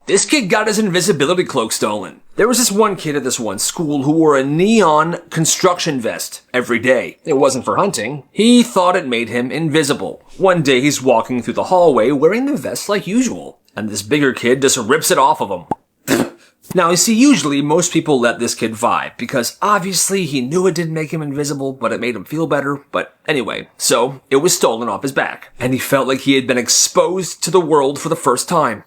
This kid got his invisibility cloak stolen. There was this one kid at this one school who wore a neon construction vest every day. It wasn't for hunting. He thought it made him invisible. One day he's walking through the hallway wearing the vest like usual, and this bigger kid just rips it off of him. Now, you see, usually most people let this kid vibe, because obviously he knew it didn't make him invisible, but it made him feel better. But anyway, so it was stolen off his back, and he felt like he had been exposed to the world for the first time.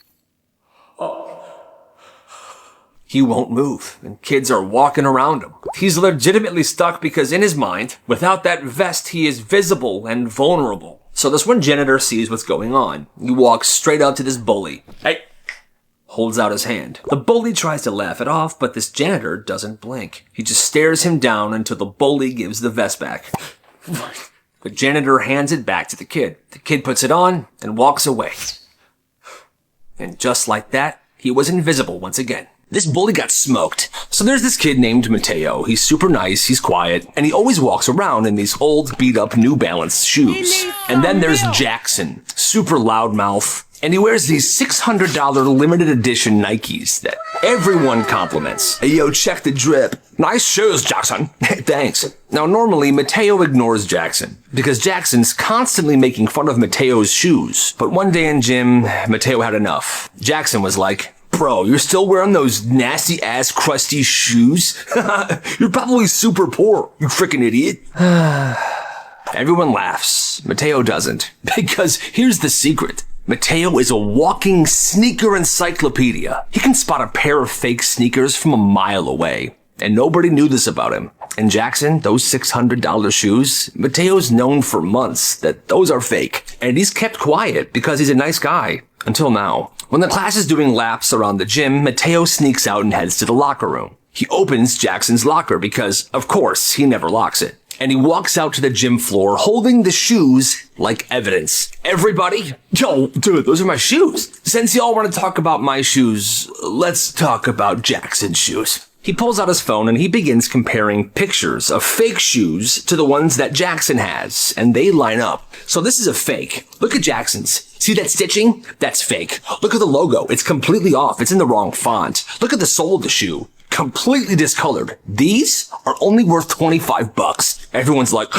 He won't move, and kids are walking around him. He's legitimately stuck because in his mind, without that vest, he is visible and vulnerable. So this one janitor sees what's going on. He walks straight up to this bully. Hey! Holds out his hand. The bully tries to laugh it off, but this janitor doesn't blink. He just stares him down until the bully gives the vest back. The janitor hands it back to the kid. The kid puts it on and walks away. And just like that, he was invisible once again. This bully got smoked. So there's this kid named Mateo. He's super nice, he's quiet, and he always walks around in these old beat-up New Balance shoes. And then there's Jackson, super loudmouth, and he wears these $600 limited edition Nikes that everyone compliments. Hey, yo, check the drip. Nice shoes, Jackson. Thanks. Now, normally, Mateo ignores Jackson because Jackson's constantly making fun of Mateo's shoes. But one day in gym, Mateo had enough. Jackson was like, bro, you're still wearing those nasty-ass crusty shoes? You're probably super poor, you freaking idiot. Everyone laughs. Mateo doesn't. Because here's the secret. Mateo is a walking sneaker encyclopedia. He can spot a pair of fake sneakers from a mile away. And nobody knew this about him. And Jackson, those $600 shoes, Mateo's known for months that those are fake. And he's kept quiet because he's a nice guy. Until now. When the class is doing laps around the gym, Mateo sneaks out and heads to the locker room. He opens Jackson's locker because, of course, he never locks it. And he walks out to the gym floor holding the shoes like evidence. Everybody, yo, dude, those are my shoes. Since y'all want to talk about my shoes, let's talk about Jackson's shoes. He pulls out his phone and he begins comparing pictures of fake shoes to the ones that Jackson has, and they line up. So this is a fake. Look at Jackson's. See that stitching? That's fake. Look at the logo. It's completely off. It's in the wrong font. Look at the sole of the shoe. Completely discolored. These are only worth $25. Everyone's like,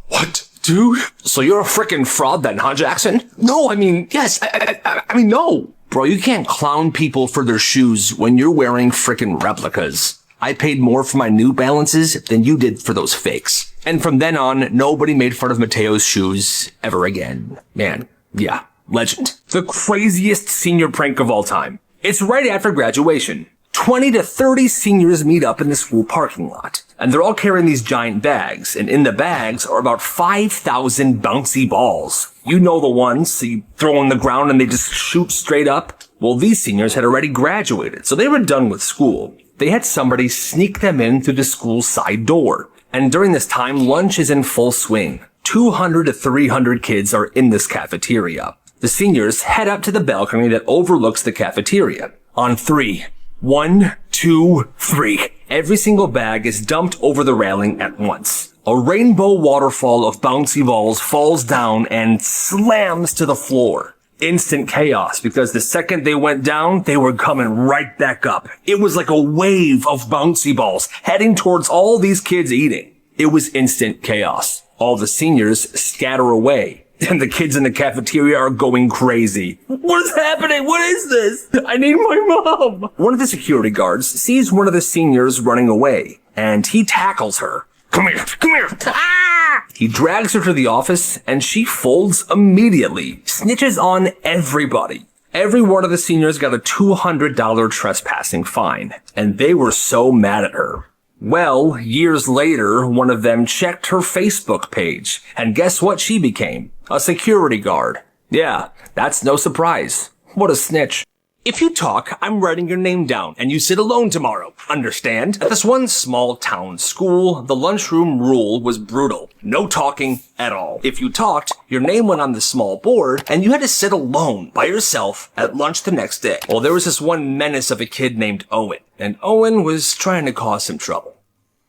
what, dude? So you're a frickin' fraud then, huh, Jackson? No, I mean, yes. I mean, no. Bro, you can't clown people for their shoes when you're wearing frickin' replicas. I paid more for my New Balances than you did for those fakes. And from then on, nobody made fun of Mateo's shoes ever again. Man, yeah, legend. The craziest senior prank of all time. It's right after graduation. 20 to 30 seniors meet up in the school parking lot. And they're all carrying these giant bags. And in the bags are about 5,000 bouncy balls. You know the ones that you throw on the ground and they just shoot straight up. Well, these seniors had already graduated, so they were done with school. They had somebody sneak them in through the school's side door. And during this time, lunch is in full swing. 200 to 300 kids are in this cafeteria. The seniors head up to the balcony that overlooks the cafeteria. On 3. 1, 2, 3. Every single bag is dumped over the railing at once. A rainbow waterfall of bouncy balls falls down and slams to the floor. Instant chaos, because the second they went down, they were coming right back up. It was like a wave of bouncy balls heading towards all these kids eating. It was instant chaos. All the seniors scatter away. And the kids in the cafeteria are going crazy. What is happening? What is this? I need my mom. One of the security guards sees one of the seniors running away, and he tackles her. Come here, come here. Ah! He drags her to the office, and she folds immediately, snitches on everybody. Every one of the seniors got a $200 trespassing fine, and they were so mad at her. Well, years later, one of them checked her Facebook page, and guess what she became? A security guard. Yeah, that's no surprise. What a snitch. If you talk, I'm writing your name down, and you sit alone tomorrow. Understand? At this one small town school, the lunchroom rule was brutal. No talking at all. If you talked, your name went on the small board, and you had to sit alone by yourself at lunch the next day. Well, there was this one menace of a kid named Owen, and Owen was trying to cause some trouble.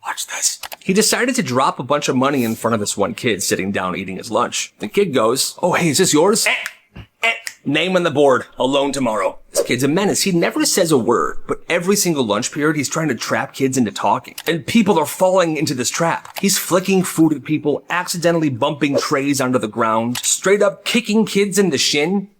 Watch this. He decided to drop a bunch of money in front of this one kid sitting down eating his lunch. The kid goes, oh, hey, is this yours? Name on the board. Alone tomorrow. This kid's a menace. He never says a word, but every single lunch period, he's trying to trap kids into talking. And people are falling into this trap. He's flicking food at people, accidentally bumping trays onto the ground, straight up kicking kids in the shin.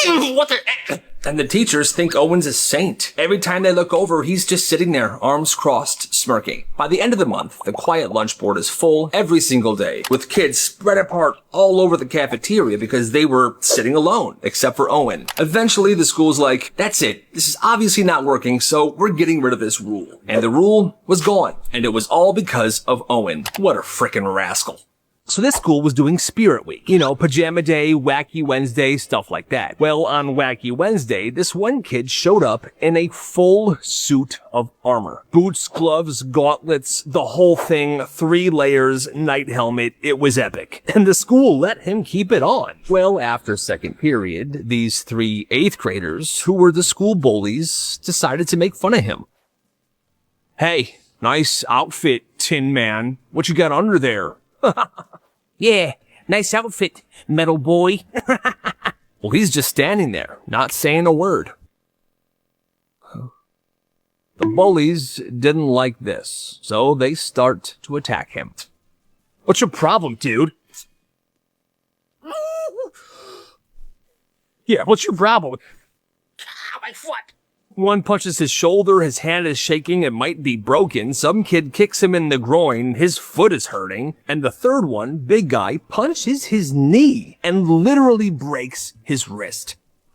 What the... And the teachers think Owen's a saint. Every time they look over, he's just sitting there, arms crossed, smirking. By the end of the month, the quiet lunch board is full every single day, with kids spread apart all over the cafeteria because they were sitting alone, except for Owen. Eventually, the school's like, that's it. This is obviously not working, so we're getting rid of this rule. And the rule was gone. And it was all because of Owen. What a frickin' rascal. So this school was doing Spirit Week. You know, Pajama Day, Wacky Wednesday, stuff like that. Well, on Wacky Wednesday, this one kid showed up in a full suit of armor. Boots, gloves, gauntlets, the whole thing, 3 layers, night helmet. It was epic. And the school let him keep it on. Well, after second period, these 3 8th graders, who were the school bullies, decided to make fun of him. Hey, nice outfit, Tin Man. What you got under there? Yeah, nice outfit, metal boy. Well, he's just standing there, not saying a word. The bullies didn't like this, so they start to attack him. What's your problem, dude? Yeah, what's your problem? My foot. One punches his shoulder, his hand is shaking, it might be broken. Some kid kicks him in the groin, his foot is hurting. And the third one, big guy, punches his knee and literally breaks his wrist.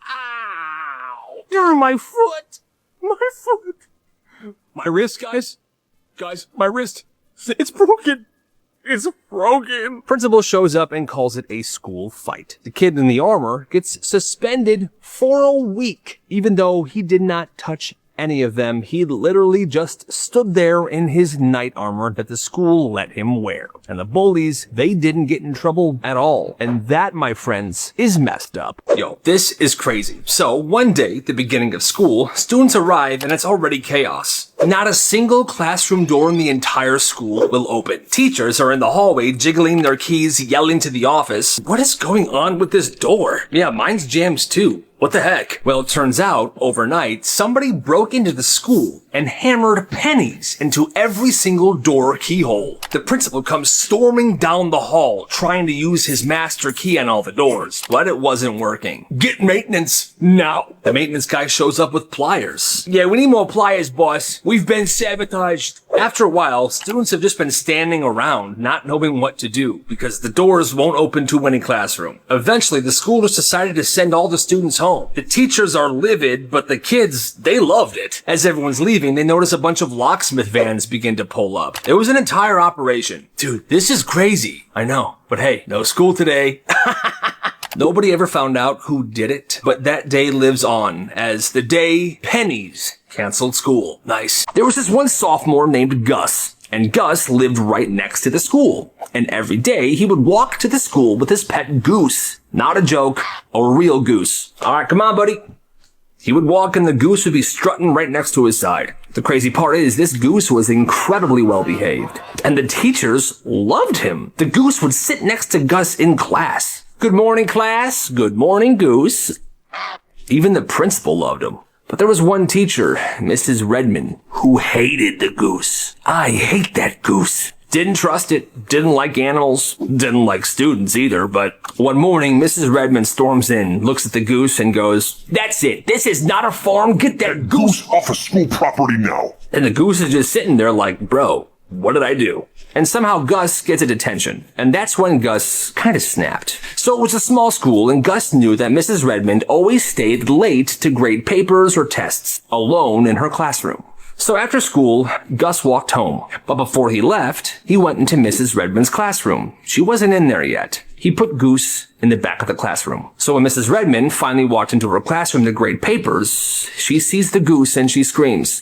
Ow! My foot! My foot! My wrist, guys? Guys, my wrist. It's broken. It's broken. Principal shows up and calls it a school fight. The kid in the armor gets suspended for a week, even though he did not touch any of them. He literally just stood there in his knight armor that the school let him wear. And the bullies, they didn't get in trouble at all. And that, my friends, is messed up. Yo, this is crazy. So one day, the beginning of school, students arrive and it's already chaos. Not a single classroom door in the entire school will open. Teachers are in the hallway jiggling their keys, yelling to the office, "What is going on with this door? Yeah, mine's jammed too. What the heck?" Well, it turns out, overnight, somebody broke into the school and hammered pennies into every single door keyhole. The principal comes storming down the hall, trying to use his master key on all the doors, but it wasn't working. "Get maintenance now." The maintenance guy shows up with pliers. "Yeah, we need more pliers, boss. We've been sabotaged." After a while, students have just been standing around, not knowing what to do, because the doors won't open to any classroom. Eventually, the school just decided to send all the students home. The teachers are livid, but the kids, they loved it. As everyone's leaving, they notice a bunch of locksmith vans begin to pull up. It was an entire operation. Dude, this is crazy. I know, but hey, no school today. Nobody ever found out who did it, but that day lives on as the day pennies canceled school. Nice. There was this one sophomore named Gus, and Gus lived right next to the school. And every day he would walk to the school with his pet goose. Not a joke, a real goose. All right, come on, buddy. He would walk and the goose would be strutting right next to his side. The crazy part is this goose was incredibly well behaved, and the teachers loved him. The goose would sit next to Gus in class. "Good morning, class. Good morning, goose." Even the principal loved him. But there was one teacher, Mrs. Redmond, who hated the goose. "I hate that goose." Didn't trust it, didn't like animals, didn't like students either, but one morning, Mrs. Redmond storms in, looks at the goose and goes, "That's it, this is not a farm, get that goose Off of school property now." And the goose is just sitting there like, "Bro, what did I do?" And somehow Gus gets a detention. And that's when Gus kind of snapped. So it was a small school, and Gus knew that Mrs. Redmond always stayed late to grade papers or tests, alone in her classroom. So after school, Gus walked home. But before he left, he went into Mrs. Redmond's classroom. She wasn't in there yet. He put Goose in the back of the classroom. So when Mrs. Redmond finally walked into her classroom to grade papers, she sees the goose and she screams.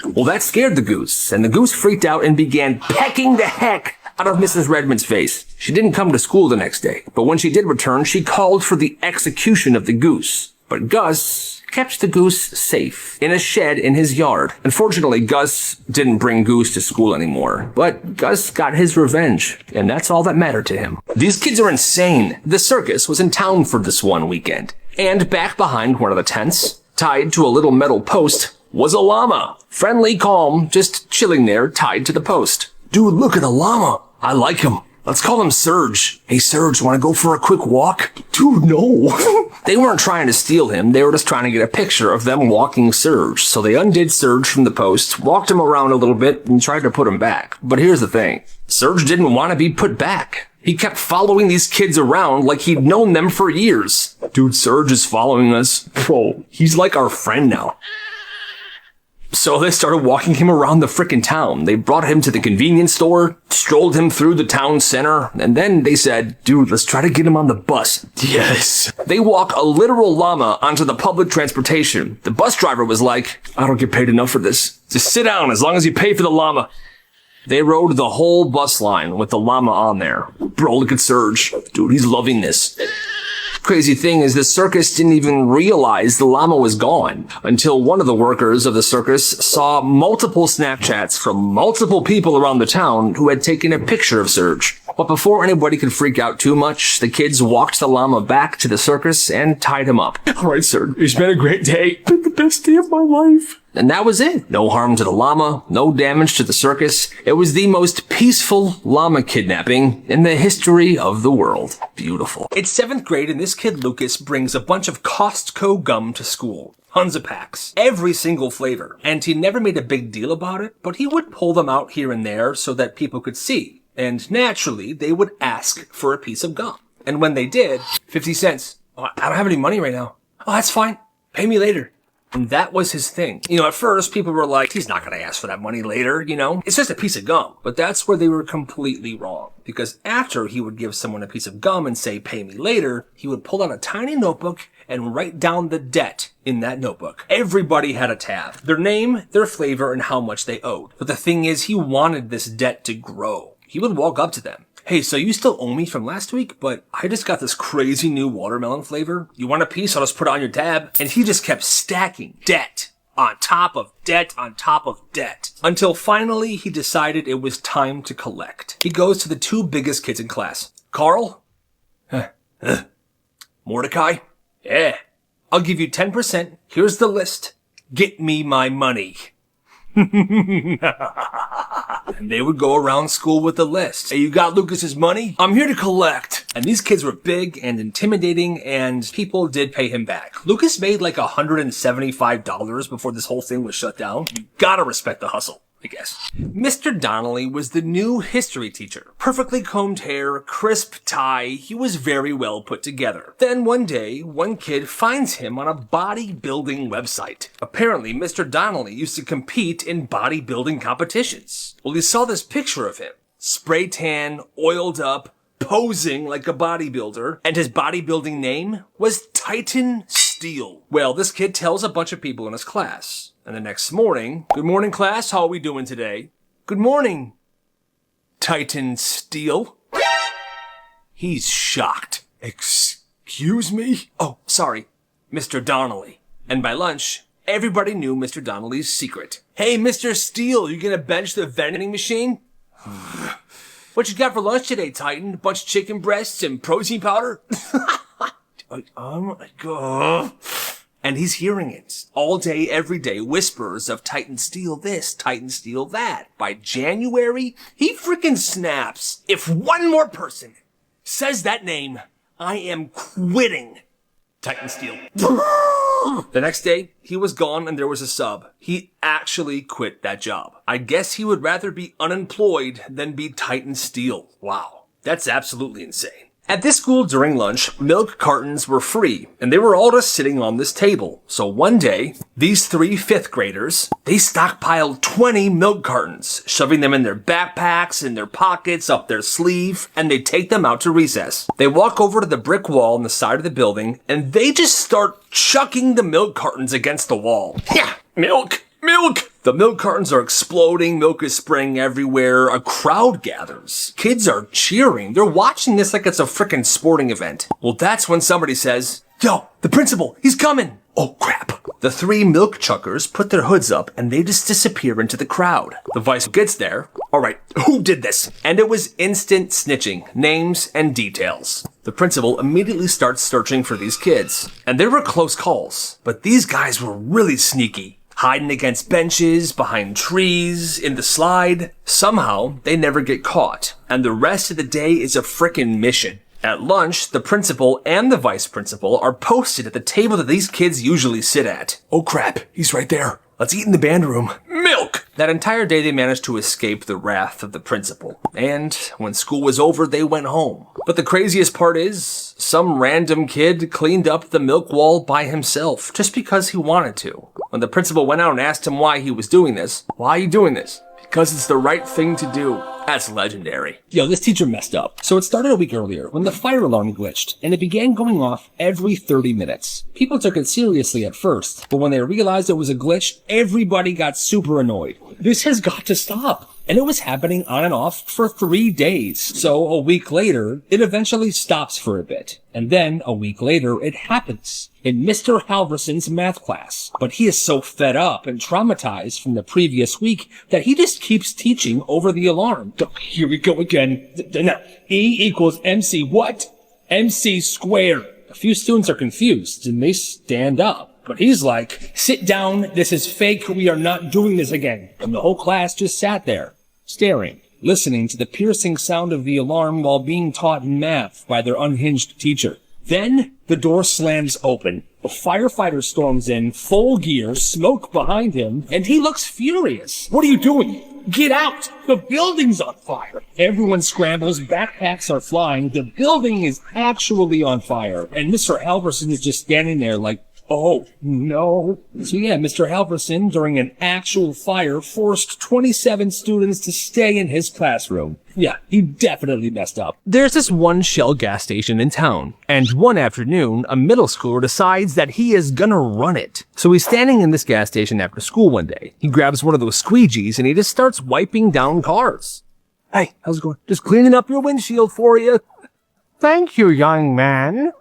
Well, that scared the goose, and the goose freaked out and began pecking the heck out of Mrs. Redmond's face. She didn't come to school the next day, but when she did return, she called for the execution of the goose. But Gus kept the goose safe in a shed in his yard. Unfortunately, Gus didn't bring Goose to school anymore, but Gus got his revenge, and that's all that mattered to him. These kids are insane. The circus was in town for this one weekend, And back behind one of the tents, tied to a little metal post, was a llama. Friendly, calm, just chilling there, tied to the post. Dude, look at the llama. I like him. Let's call him Serge. Hey, Serge, want to go for a quick walk? Dude, no. They weren't trying to steal him. They were just trying to get a picture of them walking Serge. So they undid Serge from the post, walked him around a little bit, and tried to put him back. But here's the thing. Serge didn't want to be put back. He kept following these kids around like he'd known them for years. Dude, Serge is following us. Bro, he's like our friend now. So they started walking him around the frickin' town. They brought him to the convenience store, strolled him through the town center, and then they said, dude, let's try to get him on the bus. Yes. They walk a literal llama onto the public transportation. The bus driver was like, I don't get paid enough for this. Just sit down as long as you pay for the llama. They rode the whole bus line with the llama on there. Bro, look at Serge. Dude, he's loving this. Crazy thing is the circus didn't even realize the llama was gone until one of the workers of the circus saw multiple Snapchats from multiple people around the town who had taken a picture of Serge. But before anybody could freak out too much, the kids walked the llama back to the circus and tied him up. All right, Serge, it's been a great day. It's been the best day of my life. And that was it. No harm to the llama, no damage to the circus. It was the most peaceful llama kidnapping in the history of the world. Beautiful. It's 7th grade and this kid Lucas brings a bunch of Costco gum to school. Tons of packs. Every single flavor. And he never made a big deal about it, but he would pull them out here and there so that people could see. And naturally, they would ask for a piece of gum. And when they did, 50 cents. Oh, I don't have any money right now. Oh, that's fine. Pay me later. And that was his thing. You know, at first, people were like, he's not going to ask for that money later, you know? It's just a piece of gum. But that's where they were completely wrong. Because after he would give someone a piece of gum and say, pay me later, he would pull out a tiny notebook and write down the debt in that notebook. Everybody had a tab. Their name, their flavor, and how much they owed. But the thing is, he wanted this debt to grow. He would walk up to them. Hey, so you still owe me from last week, but I just got this crazy new watermelon flavor. You want a piece? I'll just put it on your tab. And he just kept stacking debt on top of debt on top of debt. Until finally he decided it was time to collect. He goes to the 2 biggest kids in class. Carl? Mordecai? Yeah. I'll give you 10%. Here's the list. Get me my money. And they would go around school with the list. Hey, you got Lucas's money? I'm here to collect. And these kids were big and intimidating, and people did pay him back. Lucas made like $175 before this whole thing was shut down. You gotta respect the hustle, I guess. Mr. Donnelly was the new history teacher. Perfectly combed hair, crisp tie, he was very well put together. Then one day, one kid finds him on a bodybuilding website. Apparently, Mr. Donnelly used to compete in bodybuilding competitions. Well, he saw this picture of him. Spray tan, oiled up, posing like a bodybuilder, and his bodybuilding name was Titan Steel. Well, this kid tells a bunch of people in his class. And the next morning, good morning class, how are we doing today? Good morning, Titan Steel. He's shocked. Excuse me? Oh, sorry, Mr. Donnelly. And by lunch, everybody knew Mr. Donnelly's secret. Hey, Mr. Steel, you gonna bench the vending machine? What you got for lunch today, Titan? A bunch of chicken breasts and protein powder? Oh my god. And he's hearing it all day, every day, whispers of Titan Steel this, Titan Steel that. By January, he freaking snaps. If one more person says that name, I am quitting Titan Steel. The next day, he was gone and there was a sub. He actually quit that job. I guess he would rather be unemployed than be Titan Steel. Wow, that's absolutely insane. At this school during lunch, milk cartons were free, and they were all just sitting on this table. So one day, these 3 5th graders, they stockpiled 20 milk cartons, shoving them in their backpacks, in their pockets, up their sleeve, and they take them out to recess. They walk over to the brick wall on the side of the building, and they just start chucking the milk cartons against the wall. Yeah, milk! Milk! The milk cartons are exploding, milk is spraying everywhere, a crowd gathers. Kids are cheering, they're watching this like it's a frickin' sporting event. Well, that's when somebody says, yo, the principal, he's coming! Oh crap. The three milk chuckers put their hoods up and they just disappear into the crowd. The vice gets there. All right, who did this? And it was instant snitching, names and details. The principal immediately starts searching for these kids. And there were close calls, but these guys were really sneaky. Hiding against benches, behind trees, in the slide. Somehow, they never get caught. And the rest of the day is a frickin' mission. At lunch, the principal and the vice principal are posted at the table that these kids usually sit at. Oh crap, he's right there. Let's eat in the band room. Milk! That entire day they managed to escape the wrath of the principal. And when school was over, they went home. But the craziest part is, some random kid cleaned up the milk wall by himself, just because he wanted to. When the principal went out and asked him why he was doing this, why are you doing this? Because it's the right thing to do. That's legendary. Yo, this teacher messed up. So it started a week earlier when the fire alarm glitched, and it began going off every 30 minutes. People took it seriously at first, but when they realized it was a glitch, everybody got super annoyed. This has got to stop. And it was happening on and off for 3 days. So a week later, it eventually stops for a bit. And then a week later, it happens in Mr. Halverson's math class. But he is so fed up and traumatized from the previous week that he just keeps teaching over the alarm. Here we go again. Now, E equals MC what? MC squared. A few students are confused and they stand up. But he's like, sit down, this is fake, we are not doing this again. And the whole class just sat there, staring, listening to the piercing sound of the alarm while being taught math by their unhinged teacher. Then, the door slams open. A firefighter storms in, full gear, smoke behind him, and he looks furious. What are you doing? Get out! The building's on fire! Everyone scrambles, backpacks are flying, the building is actually on fire, and Mr. Halverson is just standing there like, oh, no. So yeah, Mr. Halverson, during an actual fire, forced 27 students to stay in his classroom. Yeah, he definitely messed up. There's this one Shell gas station in town, and one afternoon, a middle schooler decides that he is gonna run it. So he's standing in this gas station after school one day. He grabs one of those squeegees and he just starts wiping down cars. Hey, how's it going? Just cleaning up your windshield for you. Thank you, young man.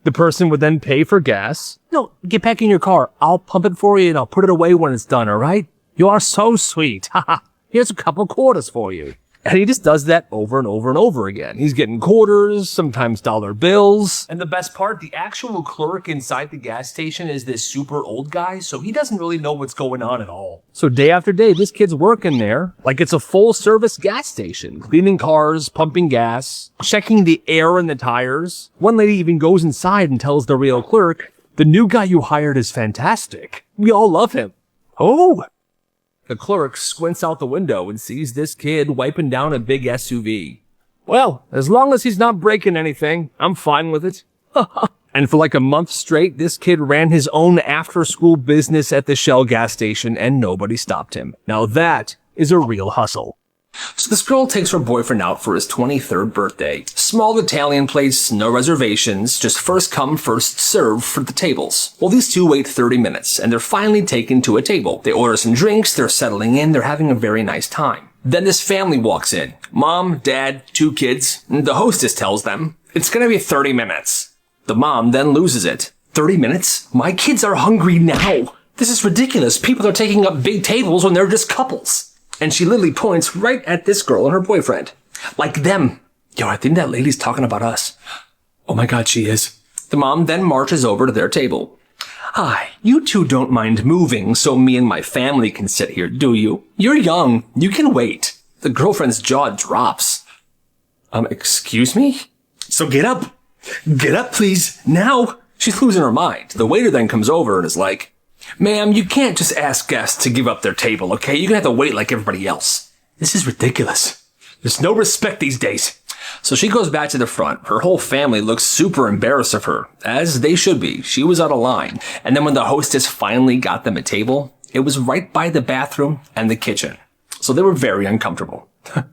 The person would then pay for gas. No, get back in your car. I'll pump it for you and I'll put it away when it's done, alright? You are so sweet. Haha. Here's a couple quarters for you. And he just does that over and over and over again. He's getting quarters, sometimes dollar bills. And the best part, the actual clerk inside the gas station is this super old guy, so he doesn't really know what's going on at all. So day after day, this kid's working there like it's a full-service gas station. Cleaning cars, pumping gas, checking the air in the tires. One lady even goes inside and tells the real clerk, "The new guy you hired is fantastic. We all love him." Oh! The clerk squints out the window and sees this kid wiping down a big SUV. Well, as long as he's not breaking anything, I'm fine with it. And for like a month straight, this kid ran his own after-school business at the Shell gas station and nobody stopped him. Now that is a real hustle. So this girl takes her boyfriend out for his 23rd birthday. Small Italian place, no reservations, just first come, first serve for the tables. Well, these two wait 30 minutes, and they're finally taken to a table. They order some drinks, they're settling in, they're having a very nice time. Then this family walks in. Mom, dad, 2 kids. The hostess tells them, it's gonna be 30 minutes. The mom then loses it. 30 minutes? My kids are hungry now. This is ridiculous. People are taking up big tables when they're just couples. And she literally points right at this girl and her boyfriend. Like them. Yo, I think that lady's talking about us. Oh my god, she is. The mom then marches over to their table. Hi, you two don't mind moving so me and my family can sit here, do you? You're young. You can wait. The girlfriend's jaw drops. Excuse me? So get up. Get up, please. Now. She's losing her mind. The waiter then comes over and is like, ma'am, you can't just ask guests to give up their table, okay? You're gonna have to wait like everybody else. This is ridiculous. There's no respect these days. So she goes back to the front. Her whole family looks super embarrassed of her, as they should be. She was out of line. And then when the hostess finally got them a table, it was right by the bathroom and the kitchen. So they were very uncomfortable.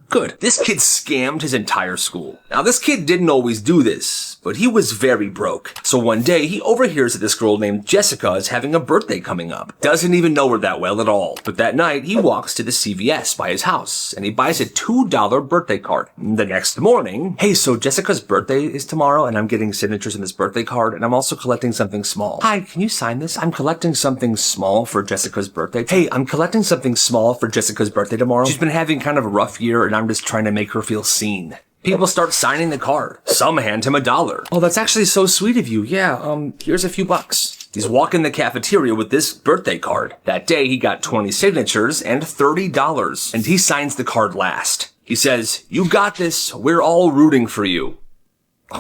Good. This kid scammed his entire school. Now, this kid didn't always do this, but he was very broke. So one day, he overhears that this girl named Jessica is having a birthday coming up. Doesn't even know her that well at all. But that night, he walks to the CVS by his house, and he buys a $2 birthday card. The next morning, hey, so Jessica's birthday is tomorrow, and I'm getting signatures in this birthday card, and I'm also collecting something small. Hi, can you sign this? I'm collecting something small for Jessica's birthday. Hey, I'm collecting something small for Jessica's birthday tomorrow. She's been having kind of a rough year, and I'm just trying to make her feel seen. People start signing the card. Some hand him $1. Oh, that's actually so sweet of you. Yeah, here's a few bucks. He's walking the cafeteria with this birthday card. That day, he got 20 signatures and $30, and he signs the card last. He says, "You got this. We're all rooting for you."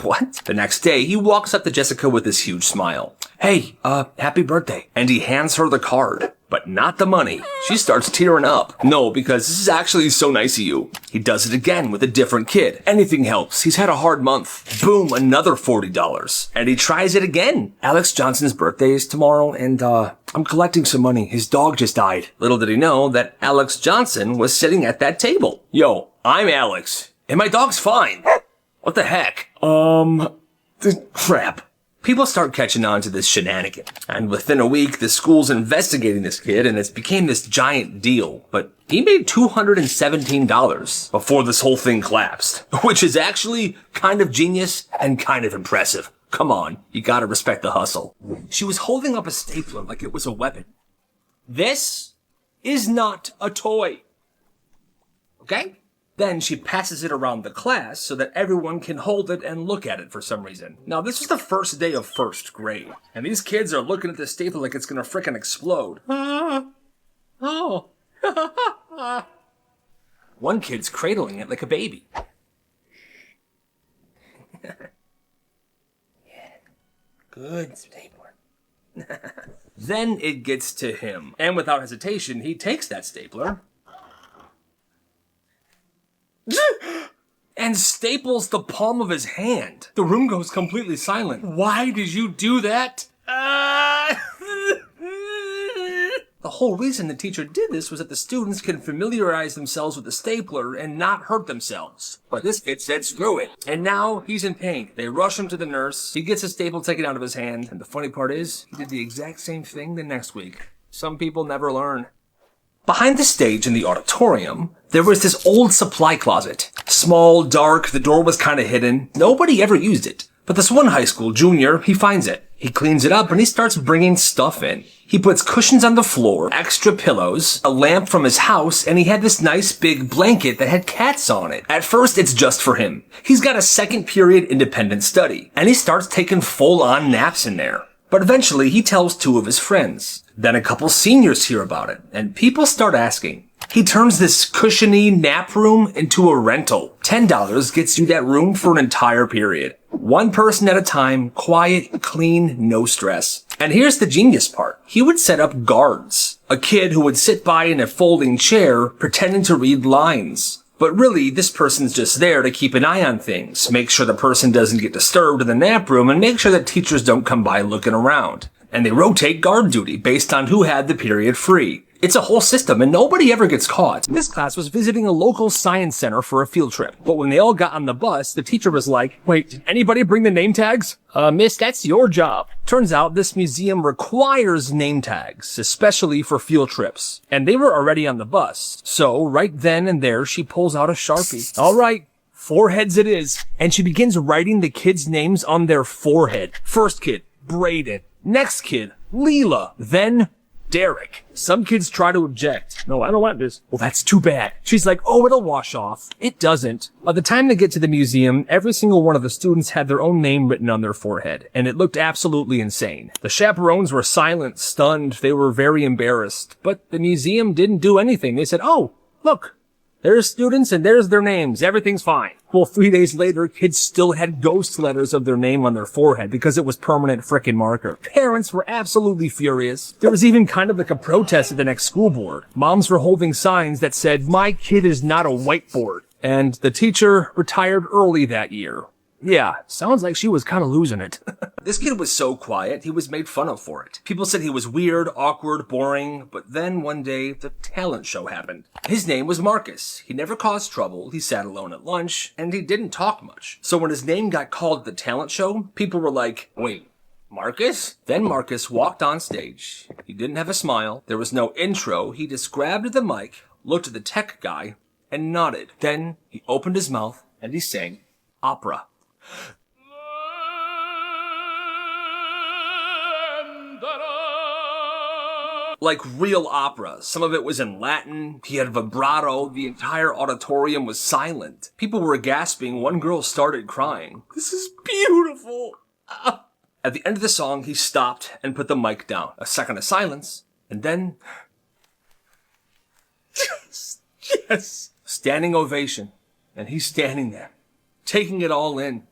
What? The next day, he walks up to Jessica with this huge smile. Hey, happy birthday. And he hands her the card, but not the money. She starts tearing up. No, because this is actually so nice of you. He does it again with a different kid. Anything helps. He's had a hard month. Boom, another $40. And he tries it again. Alex Johnson's birthday is tomorrow, and, I'm collecting some money. His dog just died. Little did he know that Alex Johnson was sitting at that table. Yo, I'm Alex, and my dog's fine. What the heck? Crap. People start catching on to this shenanigan. And within a week, the school's investigating this kid, and it became this giant deal. But he made $217 before this whole thing collapsed. Which is actually kind of genius and kind of impressive. Come on, you gotta respect the hustle. She was holding up a stapler like it was a weapon. This is not a toy. Okay? Then she passes it around the class so that everyone can hold it and look at it for some reason. Now, this was the first day of first grade, and these kids are looking at this stapler like it's gonna frickin' explode. One kid's cradling it like a baby. Good stapler. Then it gets to him, and without hesitation, he takes that stapler and staples the palm of his hand. The room goes completely silent. Why did you do that? The whole reason the teacher did this was that the students can familiarize themselves with the stapler and not hurt themselves. But this kid said screw it. And now he's in pain. They rush him to the nurse. He gets a staple taken out of his hand. And the funny part is, he did the exact same thing the next week. Some people never learn. Behind the stage in the auditorium, there was this old supply closet. Small, dark, the door was kind of hidden. Nobody ever used it. But this one high school junior, he finds it. He cleans it up and he starts bringing stuff in. He puts cushions on the floor, extra pillows, a lamp from his house, and he had this nice big blanket that had cats on it. At first, it's just for him. He's got a second period independent study, and he starts taking full-on naps in there. But eventually, he tells two of his friends. Then a couple seniors hear about it, and people start asking. He turns this cushiony nap room into a rental. $10 gets you that room for an entire period. One person at a time, quiet, clean, no stress. And here's the genius part. He would set up guards. A kid who would sit by in a folding chair, pretending to read lines. But really, this person's just there to keep an eye on things, make sure the person doesn't get disturbed in the nap room, and make sure that teachers don't come by looking around. And they rotate guard duty based on who had the period free. It's a whole system, and nobody ever gets caught. This class was visiting a local science center for a field trip. But when they all got on the bus, the teacher was like, "Wait, did anybody bring the name tags?" Miss, that's your job. Turns out this museum requires name tags, especially for field trips. And they were already on the bus. So, right then and there, she pulls out a Sharpie. All right, foreheads it is. And she begins writing the kids' names on their forehead. First kid, Braden. Next kid, Leela. Then Derek. Some kids try to object. "No, I don't want this." "Well, that's too bad." She's like, "Oh, it'll wash off." It doesn't. By the time they get to the museum, every single one of the students had their own name written on their forehead, and it looked absolutely insane. The chaperones were silent, stunned. They were very embarrassed. But the museum didn't do anything. They said, "Oh, look, there's students and there's their names. Everything's fine." Well, 3 days later, kids still had ghost letters of their name on their forehead because it was permanent frickin' marker. Parents were absolutely furious. There was even kind of like a protest at the next school board. Moms were holding signs that said, "My kid is not a whiteboard." And the teacher retired early that year. Yeah, sounds like she was kind of losing it. This kid was so quiet, he was made fun of for it. People said he was weird, awkward, boring, but then one day, the talent show happened. His name was Marcus. He never caused trouble, he sat alone at lunch, and he didn't talk much. So when his name got called at the talent show, people were like, wait, Marcus? Then Marcus walked on stage. He didn't have a smile, there was no intro, he just grabbed the mic, looked at the tech guy, and nodded. Then he opened his mouth, and he sang opera. Like real opera. Some of it was in Latin. He had vibrato. The entire auditorium was silent. People were gasping. One girl started crying. This is beautiful. At the end of the song, he stopped and put the mic down. A second of silence, and then... Yes! Standing ovation. And he's standing there, taking it all in.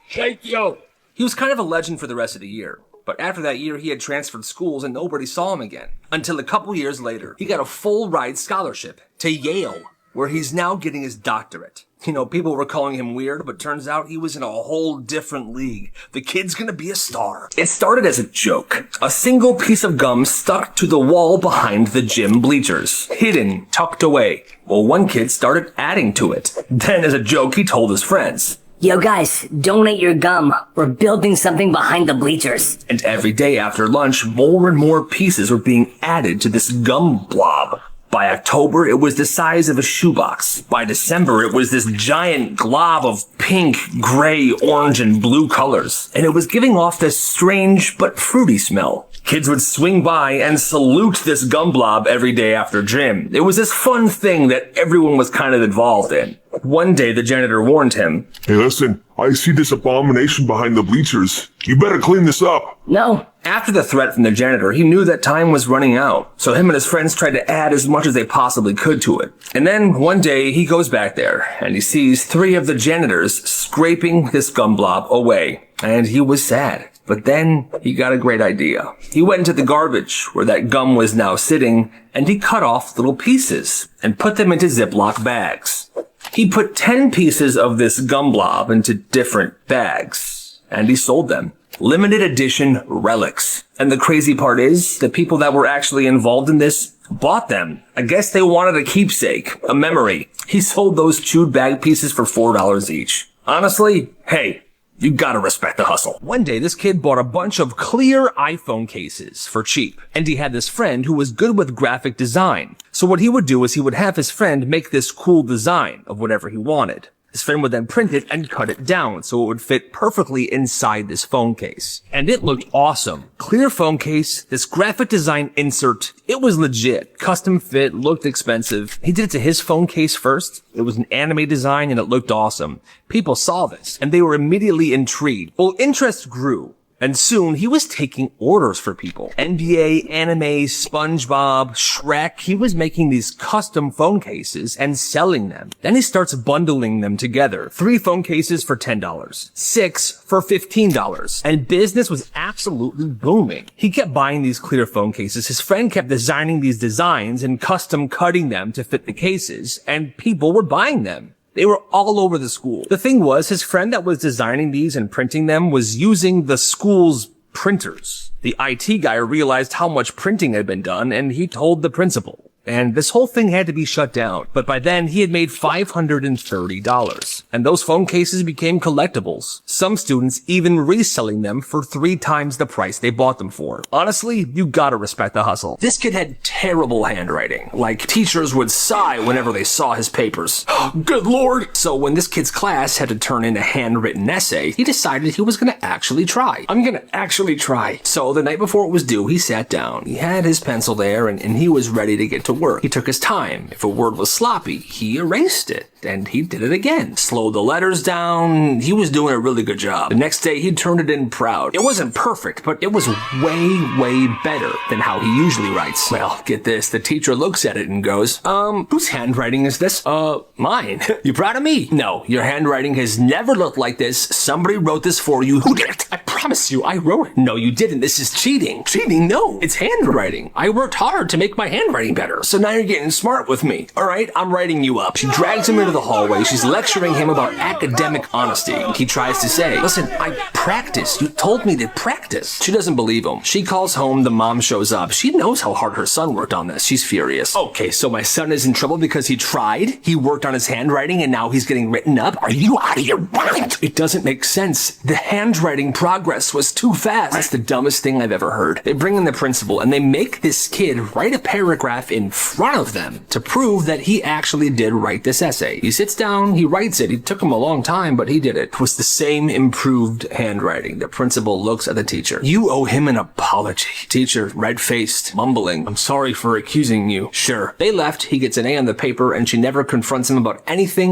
Thank you! He was kind of a legend for the rest of the year. But after that year, he had transferred schools and nobody saw him again. Until a couple years later, he got a full ride scholarship to Yale, where he's now getting his doctorate. You know, people were calling him weird, but turns out he was in a whole different league. The kid's gonna be a star. It started as a joke. A single piece of gum stuck to the wall behind the gym bleachers. Hidden, tucked away. Well, one kid started adding to it. Then as a joke, he told his friends. Yo guys, donate your gum. We're building something behind the bleachers. And every day after lunch, more and more pieces were being added to this gum blob. By October, it was the size of a shoebox. By December, it was this giant glob of pink, gray, orange, and blue colors. And it was giving off this strange but fruity smell. Kids would swing by and salute this gum blob every day after gym. It was this fun thing that everyone was kind of involved in. One day, the janitor warned him, Hey, listen, I see this abomination behind the bleachers. You better clean this up. No. After the threat from the janitor, he knew that time was running out, so him and his friends tried to add as much as they possibly could to it. And then, one day, he goes back there, and he sees 3 of the janitors scraping this gum blob away, and he was sad. But then, he got a great idea. He went into the garbage, where that gum was now sitting, and he cut off little pieces, and put them into Ziploc bags. He put 10 pieces of this gum blob into different bags, and he sold them. Limited edition relics. And the crazy part is, the people that were actually involved in this bought them. I guess they wanted a keepsake, a memory. He sold those chewed bag pieces for $4 each. Honestly, hey, you gotta respect the hustle. One day, this kid bought a bunch of clear iPhone cases for cheap. And he had this friend who was good with graphic design. So what he would do is he would have his friend make this cool design of whatever he wanted. His friend would then print it and cut it down so it would fit perfectly inside this phone case. And it looked awesome. Clear phone case, this graphic design insert, it was legit. Custom fit, looked expensive. He did it to his phone case first. It was an anime design and it looked awesome. People saw this and they were immediately intrigued. Well, interest grew. And soon, he was taking orders for people. NBA, anime, SpongeBob, Shrek. He was making these custom phone cases and selling them. Then he starts bundling them together. 3 phone cases for $10. 6 for $15. And business was absolutely booming. He kept buying these clear phone cases. His friend kept designing these designs and custom cutting them to fit the cases. And people were buying them. They were all over the school. The thing was, his friend that was designing these and printing them was using the school's printers. The IT guy realized how much printing had been done, and he told the principal. And this whole thing had to be shut down. But by then, he had made $530. And those phone cases became collectibles. Some students even reselling them for 3 times the price they bought them for. Honestly, you gotta respect the hustle. This kid had terrible handwriting. Like, teachers would sigh whenever they saw his papers. Good lord! So when this kid's class had to turn in a handwritten essay, he decided he was gonna actually try. I'm gonna actually try. So the night before it was due, he sat down. He had his pencil there, and he was ready to get to work. He took his time. If a word was sloppy, he erased it. And he did it again. Slowed the letters down. He was doing a really good job. The next day, he turned it in proud. It wasn't perfect, but it was way, way better than how he usually writes. Well, get this. The teacher looks at it and goes, whose handwriting is this? Mine. You proud of me? No, your handwriting has never looked like this. Somebody wrote this for you. Who did it? I promise you, I wrote it. No, you didn't. This is cheating. Cheating? No, it's handwriting. I worked hard to make my handwriting better. So now you're getting smart with me. All right, I'm writing you up. She drags him into the hallway. She's lecturing him about academic honesty. He tries to say, listen, I practiced. You told me to practice. She doesn't believe him. She calls home. The mom shows up. She knows how hard her son worked on this. She's furious. Okay, so my son is in trouble because he tried. He worked on his handwriting and now he's getting written up. Are you out of your mind? It doesn't make sense. The handwriting progress was too fast. That's the dumbest thing I've ever heard. They bring in the principal and they make this kid write a paragraph in front of them to prove that he actually did write this essay. He sits down, he writes it. It took him a long time, but he did it. It was the same improved handwriting. The principal looks at the teacher. You owe him an apology. Teacher, red-faced, mumbling, I'm sorry for accusing you. Sure. They left. He gets an A on the paper and she never confronts him about anything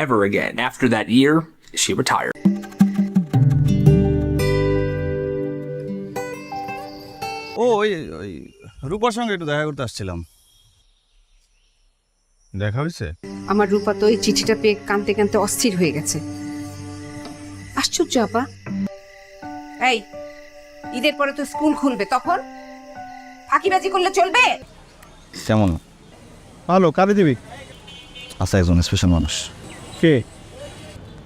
ever again. After that year, she retired. ওই রূপার সঙ্গে একটু দেখা করতে আসছিলাম। দেখা হয়েছে? আমার রূপা তো এই চিঠিটা পেয়ে কাঁদতে কাঁদতে অস্থির হয়ে গেছে। আশ্চর্য আপা। এই ঈদের পরে তো স্কুল খুলবে, তখন ফাঁকিবাজি করলে চলবে? কেমন? ভালো। কারে দিবি? আচ্ছা, একজন স্পেশাল মানুষ। কে?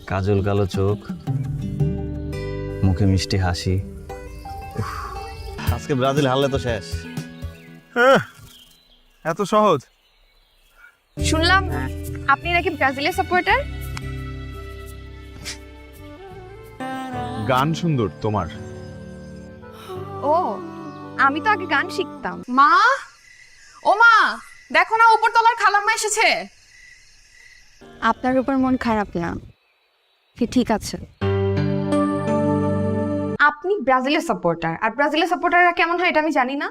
কাজল কালো চোখ, মুখে মিষ্টি হাসি। আজকে ব্রাজিল হারলে তো শেষ। এত সহজ? শুনলাম আপনি নাকি ব্রাজিলের সাপোর্টার। গান সুন্দর তোমার। ও, আমি তো আগে গান শিখতাম। মা, ও মা, দেখো না উপরতলার খালাম্মা এসেছে। আপনার উপর মন খারাপ না, ঠিক আছে। আপনি ব্রাজিলের সাপোর্টার, আর ব্রাজিলের সাপোর্টাররা কেমন হয় এটা আমি জানি না।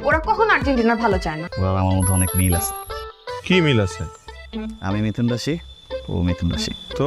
ওরা কখন আর্জেন্টিনার ভালো চায় না। ওরা আমার মধ্যে অনেক মিল আছে। কি মিল আছে? আমি মিথুন রাশি, ও মিথুন রাশি। তো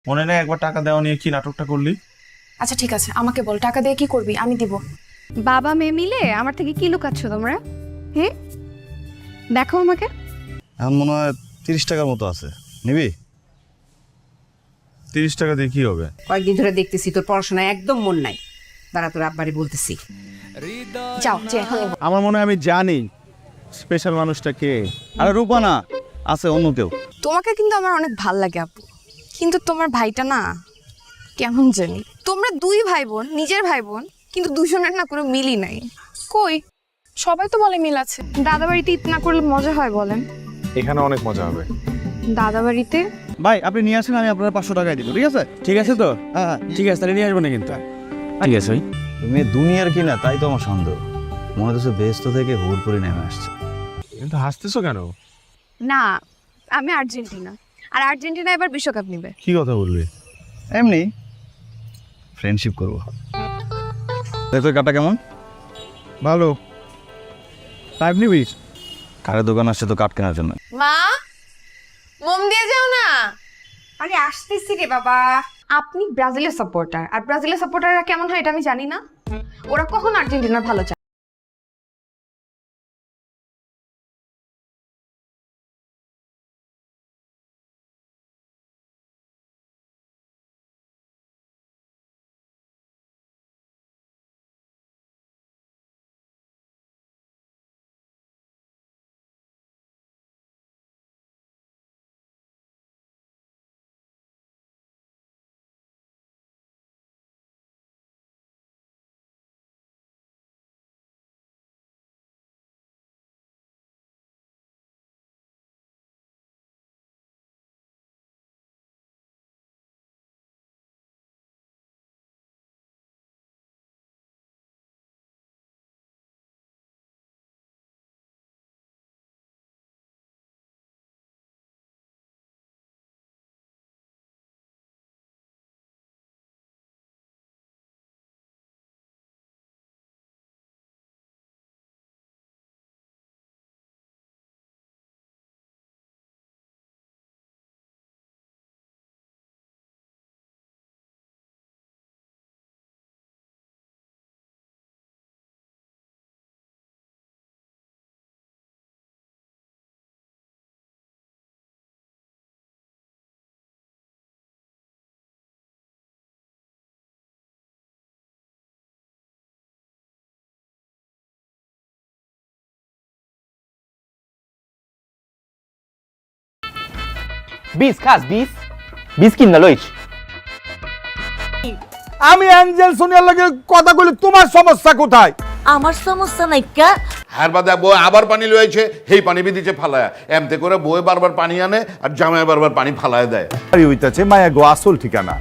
মনে নেই একবার টাকা দেওয়া নিয়ে কি নাটকটা করলি? আচ্ছা ঠিক আছে, আমাকে বল টাকা দিয়ে কি করবি, আমি দিব। বাবা মেয়ে মিলে আমার থেকে কি লুকাচ্ছ তোমরা? হুম, দেখো আমাকে। এখন মনে হয় 30 টাকার মতো আছে, নিবি? 30 টাকা দিয়ে কি হবে? কয়েকদিন ধরে দেখতেছি তোর পড়াশোনায় একদম মন নাই। দাঁড়া, তোর আব্বারে বলতেছি। যাও যে এখন আমার মনে হয় আমি জানি স্পেশাল মানুষটা কে। আরে রূপা না, আছে অন্য কেউ। তোমাকে কিন্তু আমার অনেক ভাল লাগে আপু, কিন্তু তোমার ভাইটা না কেমন জানি। তোমরা দুই ভাই বোন, নিজের ভাই বোন, কিন্তু দুজনের না কোনো মিলই নাই। কই, সবাই তো বলে মিল আছে। দাদা বাড়িতে ঈদ না করলে মজা হয় বলেন? এখানে অনেক মজা হবে। দাদা বাড়িতে ভাই আপনি নিয়ে আসেন, আমি আপনার 500 টাকায় দিব, ঠিক আছে? ঠিক আছে তো? হ্যাঁ ঠিক আছে, তাহলে নিয়ে আসবো না কিন্তু। ঠিক আছে ভাই। তুমি দুনিয়ার কি না তাই তো আমার সন্দেহ। মনে হচ্ছে বেস্ত থেকে হুড় করে নেমে আসছে। কিন্তু হাসতেছো কেন? না, আমি আর্জেন্টিনা, আর আর্জেন্টিনা এবার বিশ্বকাপ নেবে। কি কথা বলবি? এমনি ফ্রেন্ডশিপ করবো। তোর কাটা কেমন? ভালো টাইম নিবি কারের দোকান আসছে তো কাঠ কেনার জন্য। মা মোম দিয়ে যাও না। আরে আসতেছি রে বাবা। আপনি ব্রাজিলের সাপোর্টার, আর ব্রাজিলের সাপোর্টাররা কেমন হয় এটা আমি জানি না। ওরা কখন আর্জেন্টিনার ভালো চায়। বিষ খাস বিষ কিনা লইছ। আমি অ্যাঞ্জেল সোনিয়ার লাগে কথা কইলে তোমার সমস্যা কোথায়? আমার সমস্যা নাই কা। হার বাদে বই আবার পানি লয়েছে, সেই পানি বিদিছে ফালায়া এমতে করে বই বারবার পানি আনে আর জামাই বারবার পানি ফালায় দেয়। আরে হইতাছে মায়া গো আসল ঠিকানা।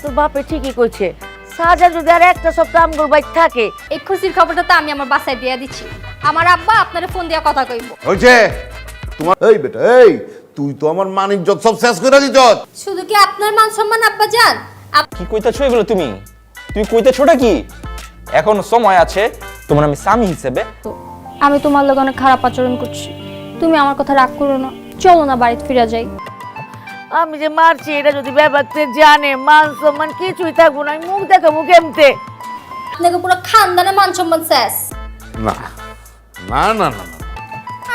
তোর বাপে ঠিকই কইছে, সাজান যদি আর একটা সপ্তাহ আমগোর বাইক থাকে। এই খুশির খবরটা তো আমি আমার বাসায় দিয়ে দিচ্ছি। আমার আব্বা আপনারে ফোন দিয়া কথা কইব। হইছে তোমার এই বেটা এই তুই তো আমার মান ইজ্জত সব শেষ করে দিছ। শুধু কি আপনার মান সম্মান আব্বা জান? কি কইতাছো এগুলো তুমি কইতেছোটা কি? এখন সময় আছে তোমার আমি স্বামী হিসেবে। আমি তোমার লগে অনেক খারাপ আচরণ করছি, তুমি আমার কথা রাগ করো না। চলো না বাড়িতে ফিরে যাই। আমি যে মারছি এটা যদি ব্যাপারতে জানে, মান সম্মান কিছুই থাকবো না। মুখ দেখো মুখ এমতে। আপনাকে পুরো খানদানে মান সম্মান শেষ। না না না না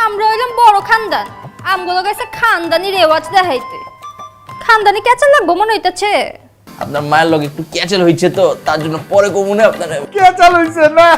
আমরা হইলাম বড় খানদান, আমগুলো গেছে খানদানি রেওয়াজ দেখাইতে। খানদানি কেচা লাগবো মনে হইতেছে। আপনার মায়ের লগে একটু ক্যাচেল হইছে তো তার জন্য পরে কমুনে আপনার কে চালু হইছে না